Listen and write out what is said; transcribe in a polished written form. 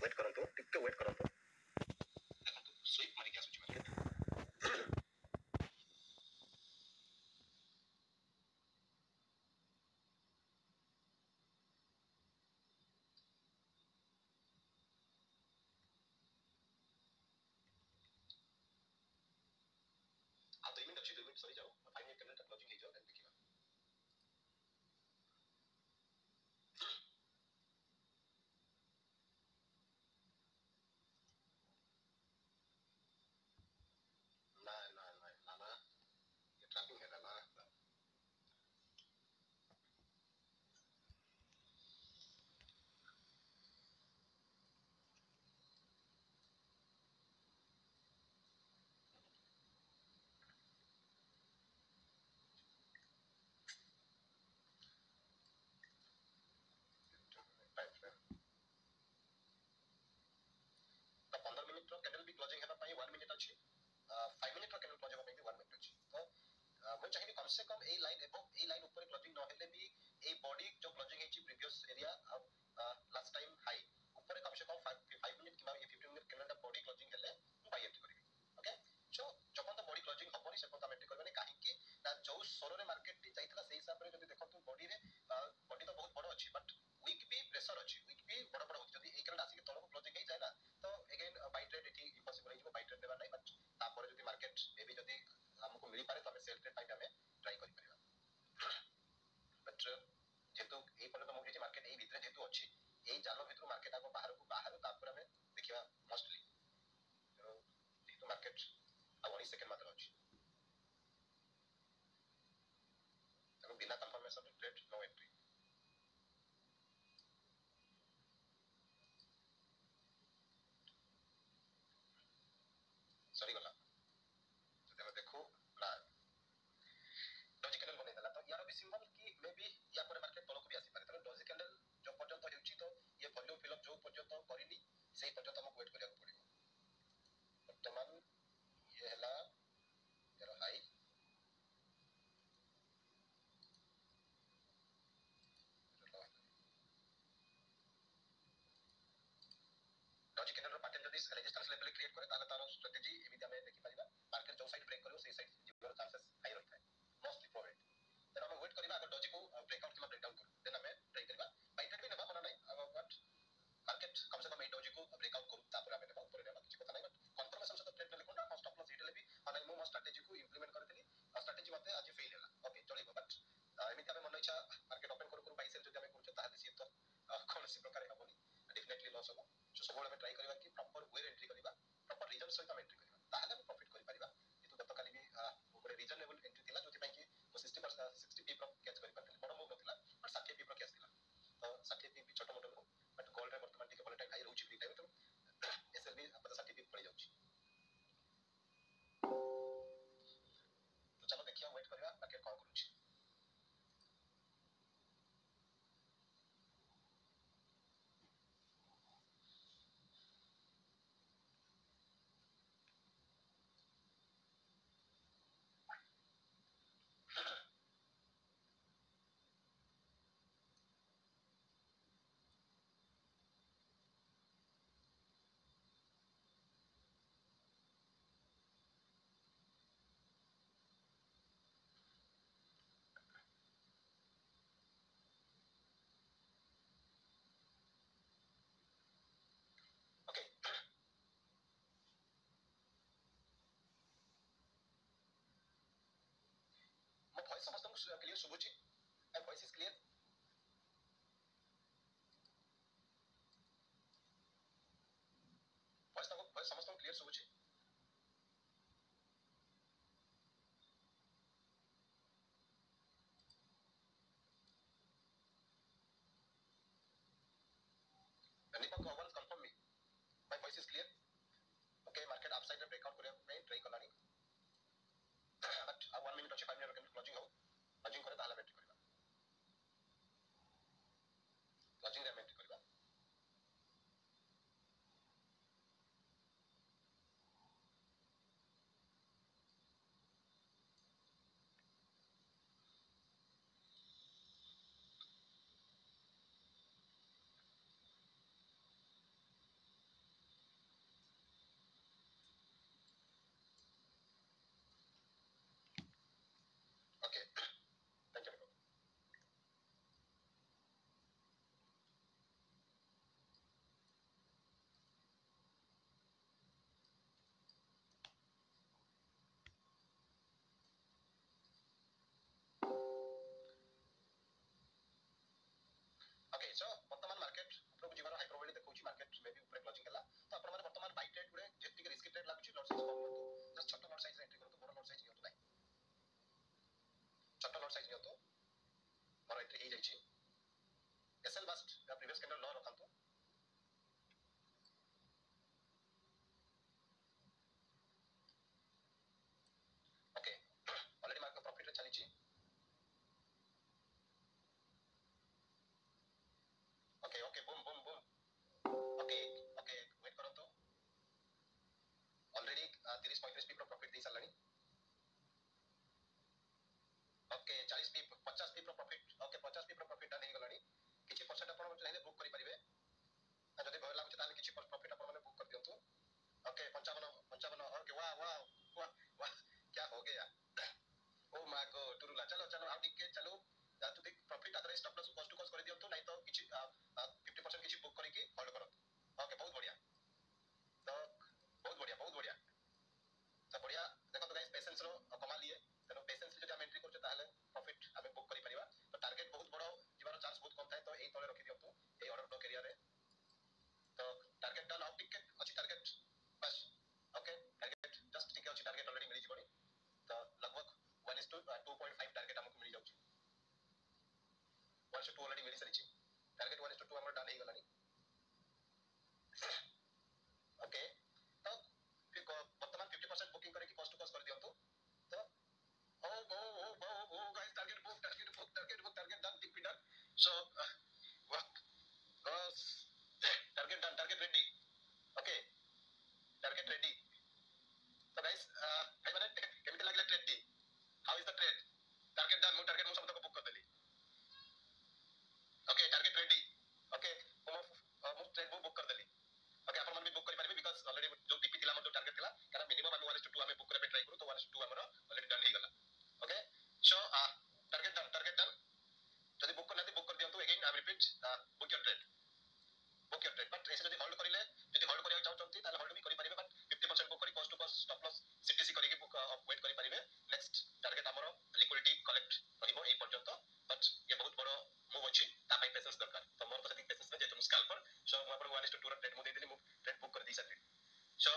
wait करंतु टिके wait करंतु देखंतु स्वीप मारिक आसुची मार्केट आ 2 मिनिट अच्छी 2 मिनिट सरी जाओ 5 मिनिट कैंडल क्लोजिंग हो जाओ देन देखिबा ना ना ना ना ना ये ट्रैकिंग है ना टाइम फ्रेम तो 15 मिनिट रो कैंडल भी क्लोजिंग हेबा पई 1 मिनिट अछि 5 मिनिट रो कैंडल क्लोज हेबा पई 1 मिनिट अछि तो मैं चाहिए कम से कम ए लाइन एबो ए लाइन ऊपर क्लोजिंग न हेले भी ए बॉडी जो क्लोजिंग हेची previous area last time high ऊपर कम से कम 5 मिनिट किबा ये 15 मिनिट कैंडल बॉडी क्लोजिंग हेले बाय एंट्री करिवे ओके सो जब तो बॉडी क्लोजिंग हबनी से पता एंट्री करबे काहे कि ना जो सोरो रे मार्केट टी जाइतला सेही हिसाब रे जदी देखंतु बॉडी तो बहुत बड़ अछि बट वीक भी प्रेशर अछि वीक भी बड़ बड़ होछि जदी ए कैंडल आसी के तळको क्लोजिंग हे जाय ना तो अगेन बाय ट्रेड एठी इम्पॉसिबल हे बाय ट्रेड देबा नै बट तापर जदी मार्केट मे भी जदी हमको मिली पारे तो हमें सेल ट्रेड पाई हमें ट्राई करि परिबा बट जेतु ए पले तो मोगी मार्केट ए भीतर जेतु अछि ए जालो भीतर मार्केट आको बाहर तापर हमें देखिबा मोस्टली जेतु मार्केट आ 1 सेकंड मात्र अछि तको बिना confirmation trade no entry sorry गला तो तमे देखो ना डॉजी कैंडल बने देला तो यार भी सिंबल की मे बी या पर मार्केट तलको भी आसी पारे तो डॉजी कैंडल जो पर्यंत हेउची तो ये वॉल्यूम फिल अप जो पर्यंत करिनी सेही पर्यंत हमको वेट करिया पड़िबो वर्तमान ये हला यार हाई डॉजी कैंडल रो पैटर्न जदी रेजिस्टेंस लेवल क्रिएट करे ताले तारो स्ट्रेटजी एमिति हमें देखि परिबा मार्केट जो साइड ब्रेक करियो सेही साइड जीवर चांसेस हाई रहता है मोस्टली प्रोबेबल देन हमें वेट करिबा अगर डॉजी को ब्रेकआउट किबा ब्रेकडाउन करू देन हमें ट्राई करिबा बाय ट्रेड भी नेबा कोना नै बट मार्केट कम से कम ए डॉजी को ब्रेकआउट करू तापर हमें नेबा ऊपर नेबा किछ पता नै बट कंफर्मेशन से ट्रेड ले कोना स्टॉप लॉस हिट ले भी अनै मो स्ट्रेटजी को इंप्लीमेंट करथिली स्ट्रेटजी मते आज फेल होला ओके चलिबो बट एमिति हमें मन इच्छा मार्केट ओपन करू बाय सेल जदी हमें करू ताले सी तो कोनसी प्रकार हेबोनी डेफिनेटली लॉस होबो सो सब हमें ट्राई करिबा कि प्रॉपर वे एंट्री करिबा प्रॉपर रीजन सहित हम एंट्री करिबा ताहले हम प्रॉफिट करि परिबा किंतु गत काली भी गोटे रीजनेबल एंट्री थिला जोति पई कि 60 पीप कैच करि परथिले बड़ मूव नथिला बट 60 पीप कैच थिला तो 60 पीप छोटो मोटो नो बट गोल्ड रे वर्तमान टिके वोलेटाइल हाई रहउची फ्री टाइम तो एसएलबी 60 पीप पड़ी जाउची तो चलो देखिया वेट करिबा मार्केट कोन करूची ओके मो वॉइस समस्त क्लियर सुबुची my voice is clear voice समस्त क्लियर सुबुची Anybody once confirm me my voice is clear okay market upside रे ब्रेकआउट करिया पे ट्राई करलानी बट 1 मिनिट अछि 5 मिनिट कैंडल क्लोजिंग हो क्लोजिंग करे ताला एंट्री करिबा क्लोजिंग रे एंट्री करिबा सो वर्तमान मार्केट उपरକୁ ଯିବାର ହାଇ ପ୍ରୋବାବିଲିଟି ଦେଖଉଛି ମାର୍କେଟ ମେ ବି ଉପରେ କ୍ଲୋଜିଂ ହେଲା ତ ଆପଣ ମାନେ ବର୍ତ୍ତମାନ ବାଇ ଟ୍ରେଡ୍ ଗୁଡେ ଯେତିକି ରିସ୍କି ଟ୍ରେଡ୍ ଲାଗୁଛି ଲଟ୍ ସାଇଜ କମ ନିଅନ୍ତୁ ଜଷ୍ଟ ଛୋଟ ଲଟ୍ ସାଇଜରେ ଏଣ୍ଟ୍ରି କରନ୍ତୁ ବଡ଼ ଲଟ୍ ସାଇଜ ନିଅନ୍ତୁ ନାହିଁ ଛୋଟ ଲଟ୍ ସାଇଜ ନିଅନ୍ତୁ ମୋର ଏଣ୍ଟ୍ରି ହେଇଯାଇଛି ଏସଏଲ ବାଷ୍ଟ ପ୍ରିଭିୟସ୍ କ୍ୟାଣ୍ଡେଲ ଲ ରଖନ୍ତୁ ଓକେ ଅଲରେଡି ମାର୍କେଟ ପ୍ରଫିଟରେ ଚାଲିଛି okay okay boom boom boom okay okay wait କରନ୍ତୁ ऑलरेडी 30-35 पीप प्रॉफिट दे सालानी okay 40 pip 50 pip profit okay 50 pip profit done हे गलानी किछि परसेंट आपण चाहे बुक करि परिबे आ जदि भय लागुछ ताले किछि प्रॉफिट आपण माने बुक कर दियंतु ओके 55 ओके वाह वाह वाह वाह क्या हो गया ओ माय गॉड टुरुला चलो चलो आ टिके चलो तू देख प्रॉफिट आदरे stop loss cost to cost कर दियंतु नहीं तो किछि 50% किछि बुक करिकि होल्ड करो ओके बहुत बढ़िया तो बहुत बढ़िया तो बढ़िया देखो तो गाइस पेशेंस रो कमाल लिए तेनो पेशेंस जदि हम एंट्री करछे ताले प्रॉफिट हमें बुक करि परिबा तो टारगेट बहुत बड़ो जिबार चांस बहुत कम थाए तो एई तळे रखि दियंतु एई ऑर्डर ब्लॉक एरिया रे तो टारगेट डन आउट टिके अछि टारगेट बस ओके टारगेट जस्ट टिके अछि टारगेट ऑलरेडी मिली जिबनी तो लगभग 1:2.5 टारगेट हमको मिली जाउची 1:2 ऑलरेडी मिली सरिची टारगेट 1:2 हमर डन हे गलानी ओके तो फिर वर्तमान 50% बुकिंग करके कॉस्ट टू कॉस्ट कर दियंतु तो ओ guys target book target done tick done so target done target ready okay target ready तो गाइस भाई माने केमिति लागला ट्रेड टी how is the trade target done मु सब तक बुक कर देली ओके टारगेट रेडी ओके मु ट्रेड बुक कर देली ओके आपण मन भी बुक करि परिबे बिकॉज़ ऑलरेडी जो टीपी थिला हमर जो टारगेट थिला कारण मिनिमम हम 1:2 हमें बुक करे पे ट्राई करू तो 1:2 हमर ऑलरेडी डन हे गला ओके सो टारगेट डन जदि बुक करनाती बुक कर दियंतु again I repeat book your trade but ऐसे जदि होल्ड करिले जदि होल्ड करिया चाहउचंती ताले होल्ड भी करि परिबे बट 50% बुक करी cost to cost stop loss CTC करिके बुक वेट करि परिबे नेक्स्ट टारगेट हमर लिक्विडिटी कलेक्ट करिवो ए पर्यंत बट ये बहुत बड़ो मूव अछि ता पई पेशेंस दरकार तो मोर तो सेटिंग पेशेंस ने जे तुम स्कैल्पर सो मो अपन 1:2 ट्रेड मु दे देली मु ट्रेड बुक कर दी सकते सो